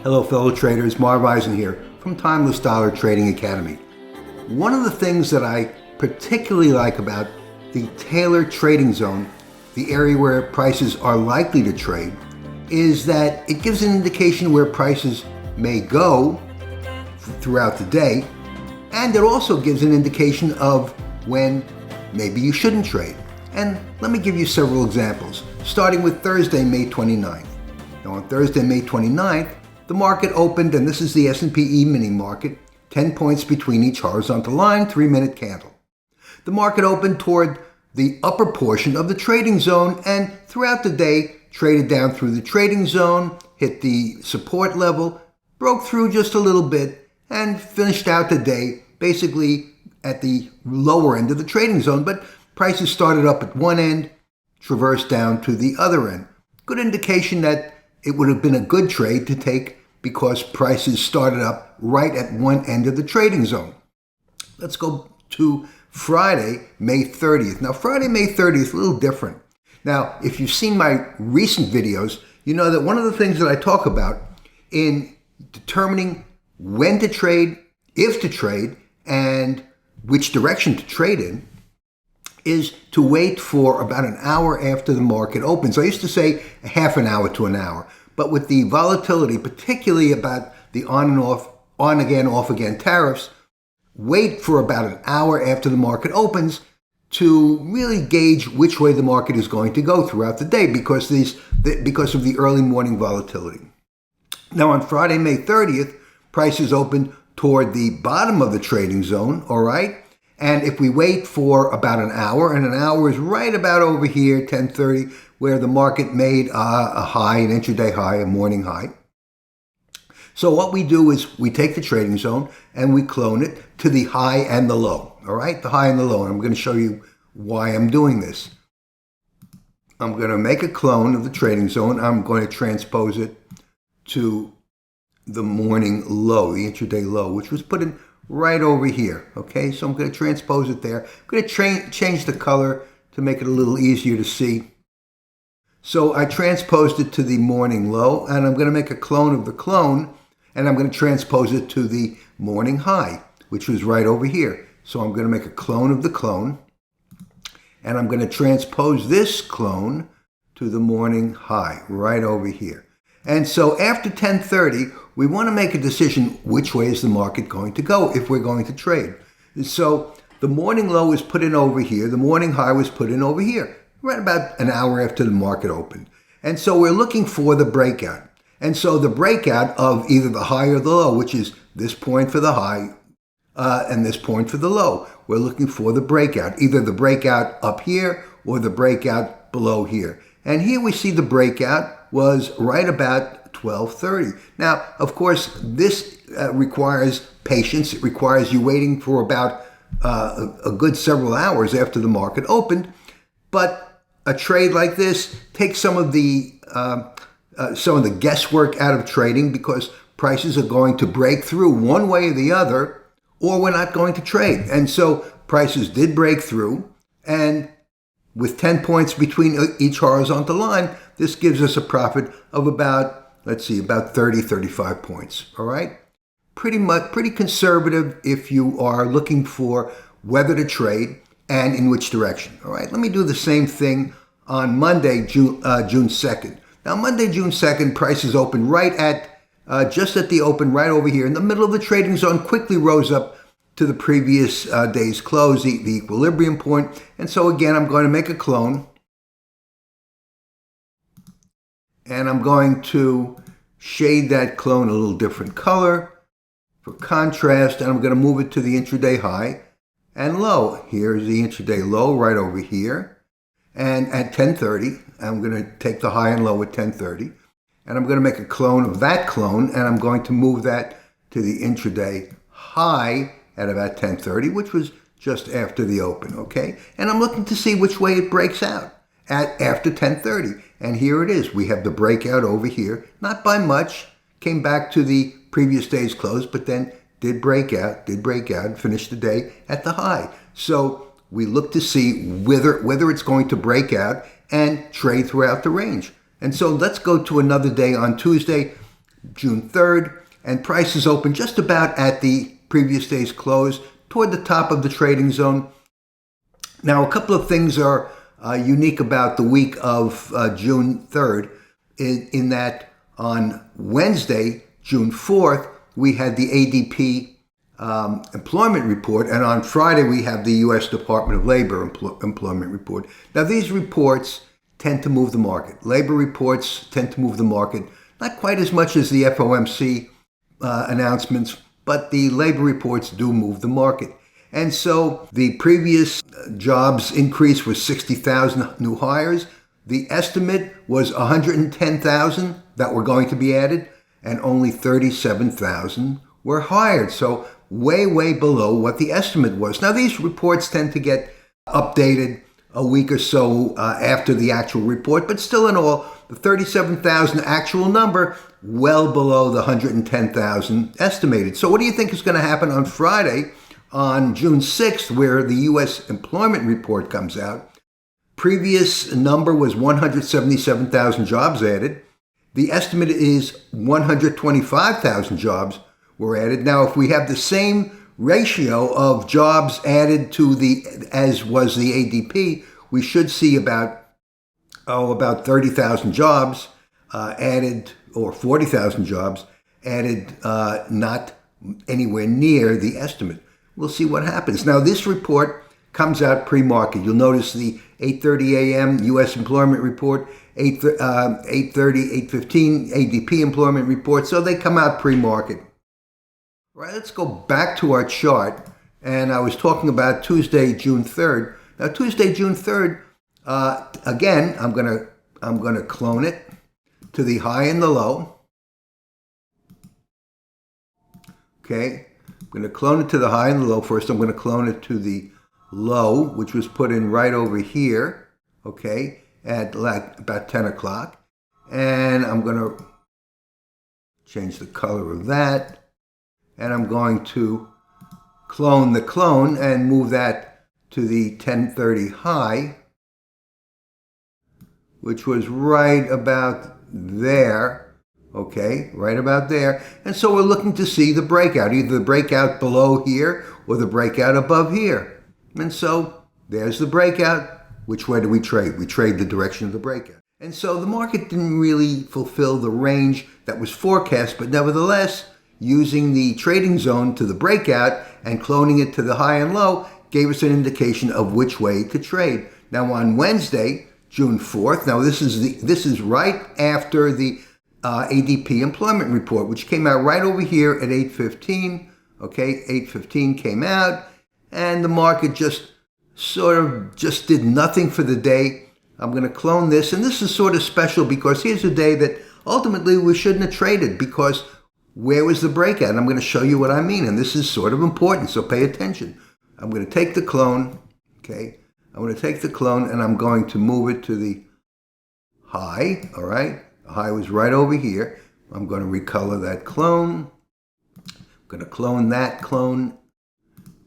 Hello fellow traders, Marv Eisen here from Timeless Dollar Trading Academy. One of the things that I particularly like about the tailored trading zone, the area where prices are likely to trade, is that it gives an indication where prices may go throughout the day, and it also gives an indication of when maybe you shouldn't trade. And let me give you several examples, starting with Thursday, May 29th. Now on Thursday, May 29th, the market opened, and this is the S&P E-mini market, 10 points between each horizontal line, 3-minute candle. The market opened toward the upper portion of the trading zone, and throughout the day, traded down through the trading zone, hit the support level, broke through just a little bit, and finished out the day basically at the lower end of the trading zone, but prices started up at one end, traversed down to the other end. Good indication that it would have been a good trade to take because prices started up right at one end of the trading zone. Let's go to Friday, May 30th. Now, Friday, May 30th is a little different. Now, if you've seen my recent videos, you know that one of the things that I talk about in determining when to trade, if to trade, and which direction to trade in is to wait for about an hour after the market opens. I used to say a half an hour to an hour. But with the volatility, particularly about the on and off, on again, off again tariffs, wait for about an hour after the market opens to really gauge which way the market is going to go throughout the day because of the early morning volatility. Now on Friday, May 30th, prices opened toward the bottom of the trading zone, all right? And if we wait for about an hour, and an hour is right about over here, 10:30, where the market made a high, an intraday high, a morning high. So what we do is we take the trading zone and we clone it to the high and the low, all right? The high and the low, and I'm going to show you why I'm doing this. I'm going to make a clone of the trading zone. I'm going to transpose it to the morning low, the intraday low, which was put in right over here, okay? So I'm going to transpose it there. I'm going to change the color to make it a little easier to see. So I transposed it to the morning low, and I'm going to make a clone of the clone, and I'm going to transpose it to the morning high, which was right over here. So I'm going to make a clone of the clone, and I'm going to transpose this clone to the morning high, right over here. And so after 10:30, we want to make a decision which way is the market going to go if we're going to trade. And so the morning low is put in over here. The morning high was put in over here, right about an hour after the market opened. And so we're looking for the breakout. And so the breakout of either the high or the low, which is this point for the high and this point for the low. We're looking for the breakout, either the breakout up here or the breakout below here. And here we see the breakout was right about 12:30. Now, of course, this requires patience. It requires you waiting for about a good several hours after the market opened. But a trade like this takes some of the guesswork out of trading because prices are going to break through one way or the other, or we're not going to trade. And so prices did break through, and with 10 points between each horizontal line, this gives us a profit of about 30, 35 points, all right? Pretty conservative if you are looking for whether to trade and in which direction, all right? Let me do the same thing on Monday, June 2nd. Now, Monday, June 2nd, prices opened right at, just at the open right over here in the middle of the trading zone, quickly rose up to the previous day's close, the equilibrium point. And so again, I'm going to make a clone. And I'm going to shade that clone a little different color for contrast. And I'm going to move it to the intraday high and low. Here's the intraday low right over here. And at 10:30, I'm going to take the high and low at 10:30. And I'm going to make a clone of that clone. And I'm going to move that to the intraday high at about 10:30, which was just after the open, okay? And I'm looking to see which way it breaks out after 10:30. And here it is. We have the breakout over here, not by much, came back to the previous day's close, but then did break out, and finished the day at the high. So we look to see whether it's going to break out and trade throughout the range. And so let's go to another day on Tuesday, June 3rd, and prices opened just about at the previous day's close toward the top of the trading zone. Now, a couple of things are unique about the week of June 3rd in that on Wednesday, June 4th, we had the ADP employment report, and on Friday we have the U.S. Department of Labor employment report. Now, these reports tend to move the market. Labor reports tend to move the market, not quite as much as the FOMC announcements, but the labor reports do move the market. And so the previous jobs increase was 60,000 new hires. The estimate was 110,000 that were going to be added, and only 37,000 were hired. So way, way below what the estimate was. Now, these reports tend to get updated a week or so after the actual report, but still in all, the 37,000 actual number, well below the 110,000 estimated. So what do you think is going to happen on Friday, on June 6th, where the U.S. employment report comes out? Previous number was 177,000 jobs added. The estimate is 125,000 jobs were added. Now, if we have the same ratio of jobs added to as was the ADP, we should see about 30,000 jobs added, or 40,000 jobs added, not anywhere near the estimate. We'll see what happens. Now, this report comes out pre-market. You'll notice the 8:30 a.m. U.S. employment report, 8:30, 8:15 ADP employment report. So they come out pre-market. All right, let's go back to our chart. And I was talking about Tuesday, June 3rd. Now, Tuesday, June 3rd, again, I'm gonna clone it to the high and the low. Okay, I'm going to clone it to the high and the low. First, I'm going to clone it to the low, which was put in right over here, okay, at like about 10 o'clock. And I'm going to change the color of that. And I'm going to clone the clone and move that to the 10:30 high, which was right about there. Okay, right about there. And so we're looking to see the breakout, either the breakout below here or the breakout above here. And so there's the breakout. Which way do we trade? We trade the direction of the breakout. And so the market didn't really fulfill the range that was forecast, but nevertheless, using the trading zone to the breakout and cloning it to the high and low gave us an indication of which way to trade. Now on Wednesday, June 4th, now this is right after the ADP employment report, which came out right over here at 8:15. Okay, 8:15 came out, and the market just did nothing for the day. I'm going to clone this, and this is sort of special because here's a day that ultimately we shouldn't have traded, because where was the breakout? And I'm going to show you what I mean, and this is sort of important, so pay attention. I'm going to take the clone, okay? I'm going to take the clone, and I'm going to move it to the high, all right? The high was right over here. I'm going to recolor that clone. I'm going to clone that clone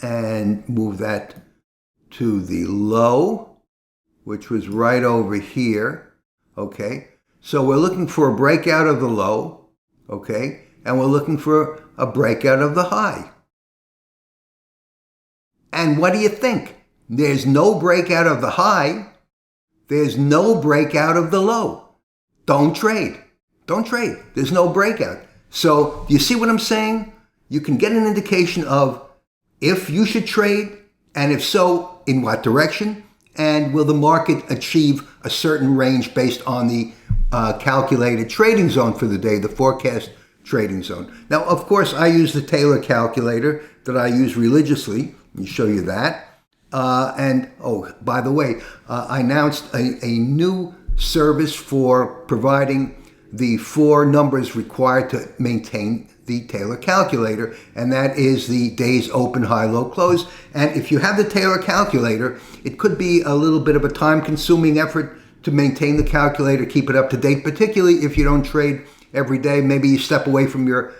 and move that to the low, which was right over here, okay? So we're looking for a breakout of the low, okay? And we're looking for a breakout of the high. And what do you think? There's no breakout of the high. There's no breakout of the low. Don't trade. Don't trade. There's no breakout. So you see what I'm saying? You can get an indication of if you should trade, and if so, in what direction, and will the market achieve a certain range based on the calculated trading zone for the day, the forecast trading zone. Now, of course, I use the Taylor calculator that I use religiously. Let me show you that. And, oh, by the way, I announced a new service for providing the 4 numbers required to maintain the Taylor calculator, and that is the days open, high, low, close. And if you have the Taylor calculator, it could be a little bit of a time-consuming effort to maintain the calculator, keep it up to date, particularly if you don't trade every day. Maybe you step away from your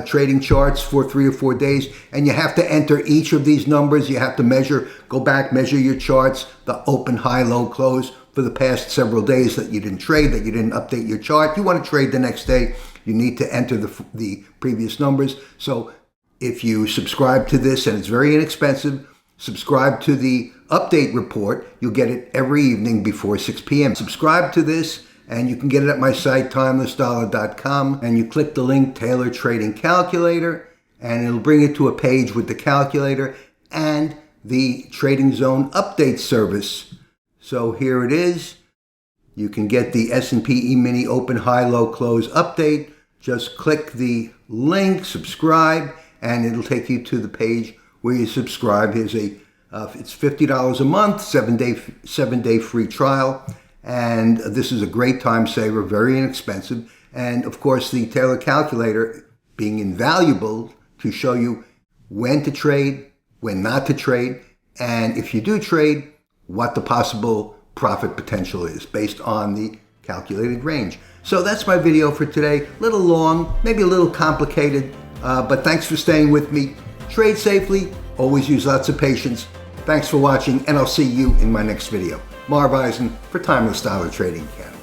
trading charts for 3 or 4 days, and you have to enter each of these numbers. You have to go back, measure your charts, the open, high, low, close, for the past several days that you didn't trade, that you didn't update your chart. You want to trade the next day, you need to enter the previous numbers. So if you subscribe to this, and it's very inexpensive, subscribe to the update report. You'll get it every evening before 6 p.m. Subscribe to this, and you can get it at my site, timelessdollar.com, and you click the link, Taylor Trading Calculator, and it'll bring you to a page with the calculator and the Trading Zone update service. So here it is. You can get the S&P E-mini open, high, low, close update. Just click the link, subscribe, and it'll take you to the page where you subscribe. Here's it's $50 a month, 7-day free trial. And this is a great time saver, very inexpensive. And of course, the Taylor calculator being invaluable to show you when to trade, when not to trade, and if you do trade, what the possible profit potential is based on the calculated range. So that's my video for today. A little long, maybe a little complicated, but thanks for staying with me. Trade safely, always use lots of patience. Thanks for watching, and I'll see you in my next video. Marv Eisen for Timeless Dollar Trading Academy.